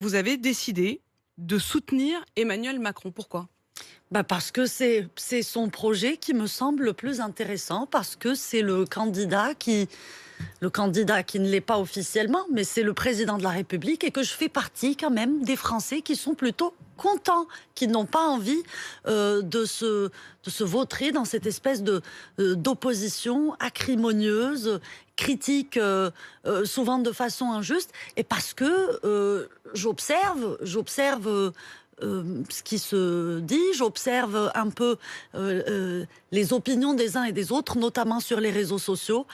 Vous avez décidé de soutenir Emmanuel Macron. Pourquoi? Parce que c'est son projet qui me semble le plus intéressant, parce que c'est le candidat qui ne l'est pas officiellement, mais c'est le président de la République, et que je fais partie quand même des Français qui sont plutôt contents, qui n'ont pas envie de se vautrer dans cette espèce d'opposition acrimonieuse, critique souvent de façon injuste, et parce que j'observe ce qui se dit, j'observe un peu les opinions des uns et des autres, notamment sur les réseaux sociaux,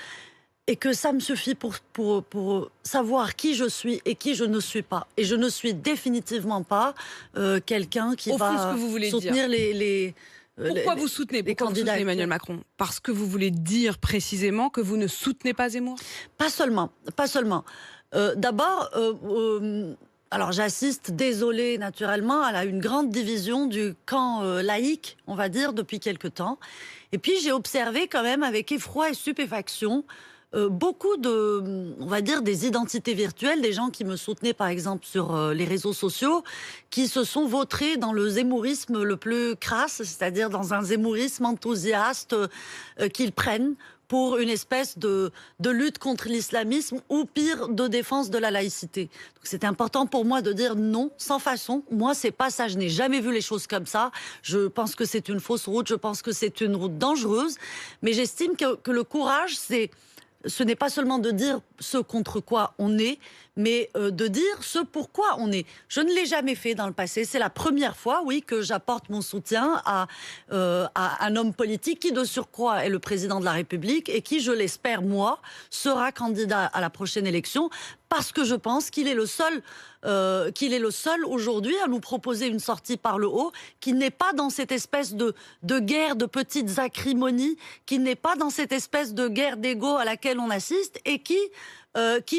et que ça me suffit pour savoir qui je suis et qui je ne suis pas. Et je ne suis définitivement pas quelqu'un qui Au fond, ce va que vous voulez soutenir dire. Pourquoi vous soutenez candidats Emmanuel actuels. Macron? Parce que vous voulez dire précisément que vous ne soutenez pas Zemmour? Pas seulement, pas seulement. D'abord, alors j'assiste, désolée naturellement, à une grande division du camp laïque, on va dire, depuis quelque temps. Et puis j'ai observé quand même avec effroi et stupéfaction beaucoup on va dire, des identités virtuelles, des gens qui me soutenaient par exemple sur les réseaux sociaux, qui se sont vautrés dans le zémourisme le plus crasse, c'est-à-dire dans un zémourisme enthousiaste qu'ils prennent pour une espèce de lutte contre l'islamisme, ou pire, de défense de la laïcité. C'est important pour moi de dire non, sans façon. Moi, c'est pas ça. Je n'ai jamais vu les choses comme ça. Je pense que c'est une fausse route. Je pense que c'est une route dangereuse. Mais j'estime que le courage, ce n'est pas seulement de dire ce contre quoi on est, mais de dire ce pourquoi on est. Je ne l'ai jamais fait dans le passé. C'est la première fois, oui, que j'apporte mon soutien à un homme politique qui, de surcroît, est le président de la République et qui, je l'espère, moi, sera candidat à la prochaine élection, parce que je pense qu'il est le seul aujourd'hui à nous proposer une sortie par le haut, qui n'est pas dans cette espèce de guerre de petites acrimonies, qui n'est pas dans cette espèce de guerre d'ego à laquelle on assiste, et qui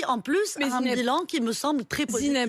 en plus, a un bilan qui me semble très positif.